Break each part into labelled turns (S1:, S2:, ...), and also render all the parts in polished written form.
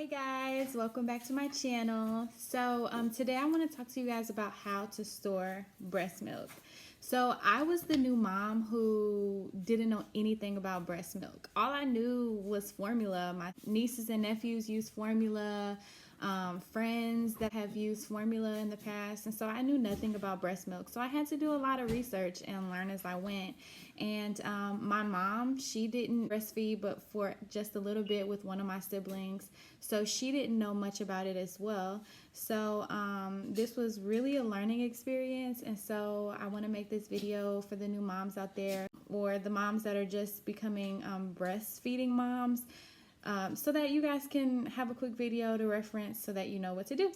S1: Hey guys, welcome back to my channel. So today I want to talk to you guys about how to store breast milk. So I was the new mom who didn't know anything about breast milk. All I knew was formula. My nieces and nephews use formula, friends that have used formula in the past, and so I knew nothing about breast milk. So I had to do a lot of research and learn as I went. And my mom, she didn't breastfeed but for just a little bit with one of my siblings, so she didn't know much about it as well. So this was really a learning experience, and so I want to make this video for the new moms out there, or the moms that are just becoming breastfeeding moms, so that you guys can have a quick video to reference so that you know what to do.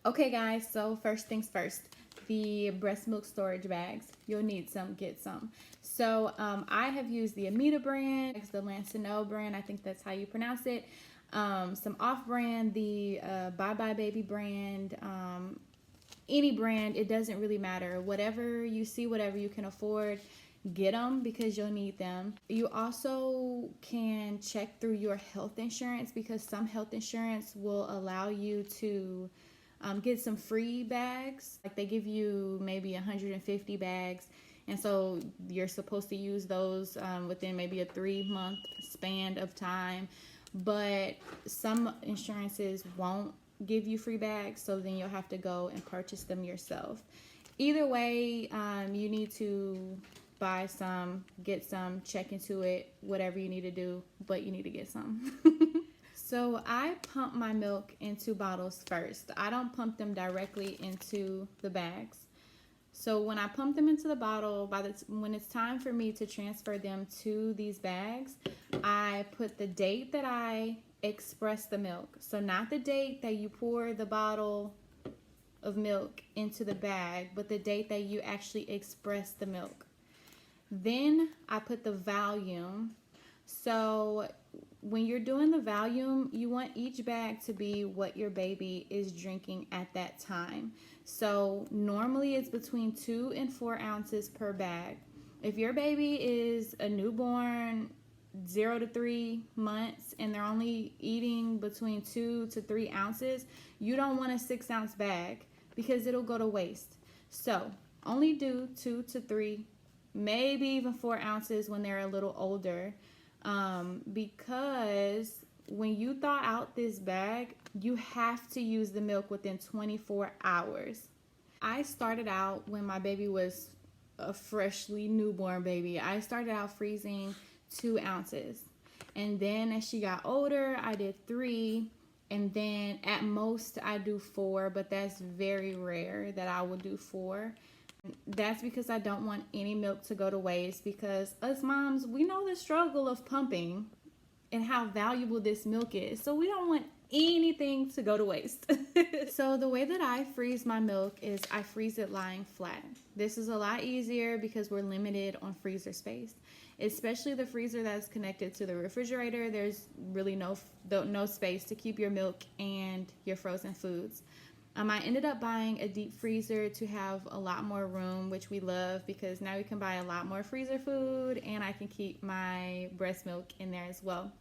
S1: Okay guys, so first things first, the breast milk storage bags. You'll need some, get some. So I have used the Ameda brand, the Lacy brand, I think that's how you pronounce it. Some off-brand, the Bye Bye Baby brand, any brand, it doesn't really matter. Whatever you see, whatever you can afford, get them because you'll need them. You also can check through your health insurance, because some health insurance will allow you to get some free bags. Like they give you maybe 150 bags, and so you're supposed to use those within maybe a 3-month span of time. But some insurances won't give you free bags, so then you'll have to go and purchase them yourself. Either way, you need to buy some, get some, check into it, whatever you need to do, but you need to get some. So I pump my milk into bottles first. I don't pump them directly into the bags. So when I pump them into the bottle, when it's time for me to transfer them to these bags, I put the date that I express the milk. So not the date that you pour the bottle of milk into the bag, but the date that you actually express the milk. Then I put the volume. So when you're doing the volume, you want each bag to be what your baby is drinking at that time. So normally it's between 2 and 4 ounces per bag. If your baby is a newborn, 0 to 3 months, and they're only eating between 2 to 3 ounces, you don't want a 6-ounce bag because it'll go to waste. So only do 2 to 3, maybe even 4 ounces when they're a little older. Because when you thaw out this bag, you have to use the milk within 24 hours. I started out when my baby was a freshly newborn baby. I started out freezing 2 ounces. And then as she got older, I did 3. And then at most I do 4, but that's very rare that I will do 4. That's because I don't want any milk to go to waste, because us moms, we know the struggle of pumping and how valuable this milk is. So we don't want anything to go to waste. So the way that I freeze my milk is I freeze it lying flat. This is a lot easier because we're limited on freezer space, especially the freezer that's connected to the refrigerator. There's really no space to keep your milk and your frozen foods. I ended up buying a deep freezer to have a lot more room, which we love because now we can buy a lot more freezer food, and I can keep my breast milk in there as well.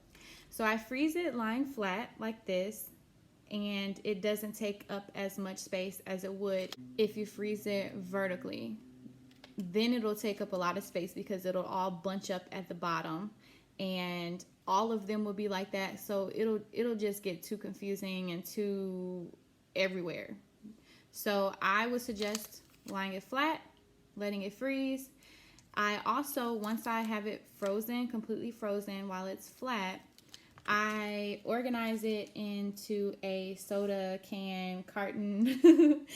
S1: So I freeze it lying flat like this, and it doesn't take up as much space as it would if you freeze it vertically. Then it'll take up a lot of space because it'll all bunch up at the bottom, and all of them will be like that. So it'll just get too confusing and too everywhere. So I would suggest lying it flat, letting it freeze. I also, once I have it frozen, completely frozen while it's flat, I organize it into a soda can carton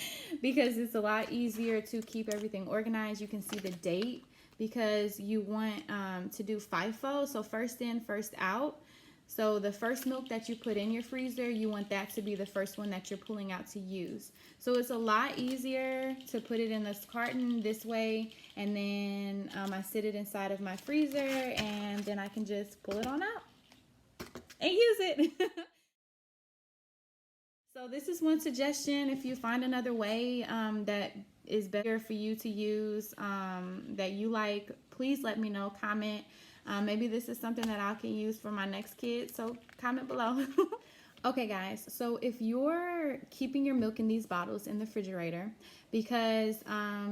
S1: because it's a lot easier to keep everything organized. You can see the date because you want to do FIFO, so first in, first out. So the first milk that you put in your freezer, you want that to be the first one that you're pulling out to use. So it's a lot easier to put it in this carton this way, and then I sit it inside of my freezer, and then I can just pull it on out and use it. So this is one suggestion. If you find another way that is better for you to use, that you like, please let me know, comment. Maybe this is something that I can use for my next kid, so comment below. Okay guys, so if you're keeping your milk in these bottles in the refrigerator because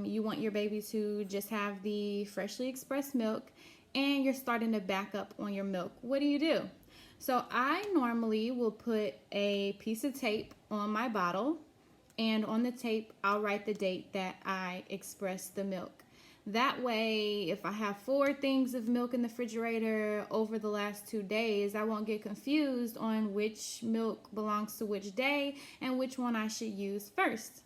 S1: you want your baby to just have the freshly expressed milk and you're starting to back up on your milk, what do? So I normally will put a piece of tape on my bottle, and on the tape I'll write the date that I expressed the milk. That way, if I have 4 things of milk in the refrigerator over the last 2 days, I won't get confused on which milk belongs to which day and which one I should use first.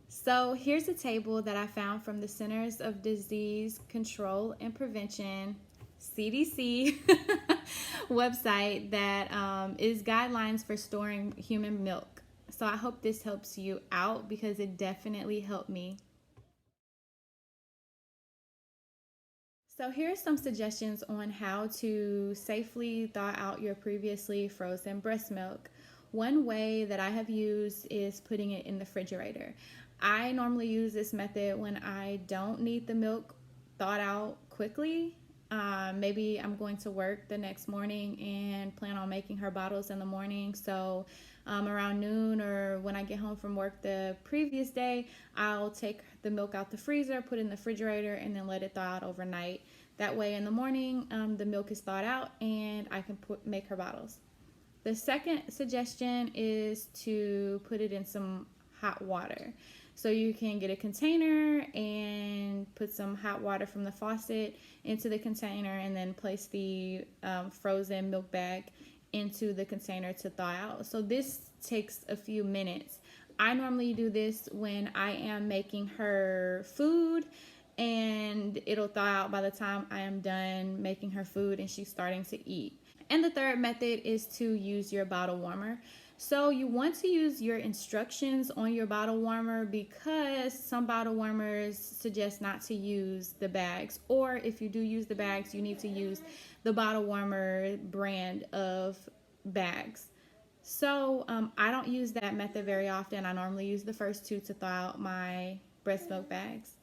S1: So here's a table that I found from the Centers of Disease Control and Prevention, CDC, website that is guidelines for storing human milk. So I hope this helps you out because it definitely helped me. So here are some suggestions on how to safely thaw out your previously frozen breast milk. One way that I have used is putting it in the refrigerator. I normally use this method when I don't need the milk thawed out quickly. Maybe I'm going to work the next morning and plan on making her bottles in the morning. So around noon or when I get home from work the previous day, I'll take the milk out the freezer, put it in the refrigerator, and then let it thaw out overnight. That way in the morning, the milk is thawed out and I can make her bottles. The second suggestion is to put it in some hot water. So you can get a container and put some hot water from the faucet into the container and then place the frozen milk bag into the container to thaw out. So this takes a few minutes. I normally do this when I am making her food, and it'll thaw out by the time I am done making her food and she's starting to eat. And the third method is to use your bottle warmer. So you want to use your instructions on your bottle warmer because some bottle warmers suggest not to use the bags, or if you do use the bags, you need to use the bottle warmer brand of bags. So I don't use that method very often. I normally use the first 2 to thaw out my breast milk bags.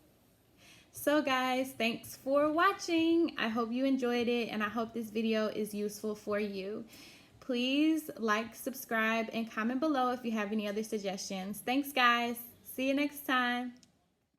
S1: So guys, thanks for watching. I hope you enjoyed it and I hope this video is useful for you. Please like, subscribe, and comment below if you have any other suggestions. Thanks guys. See you next time.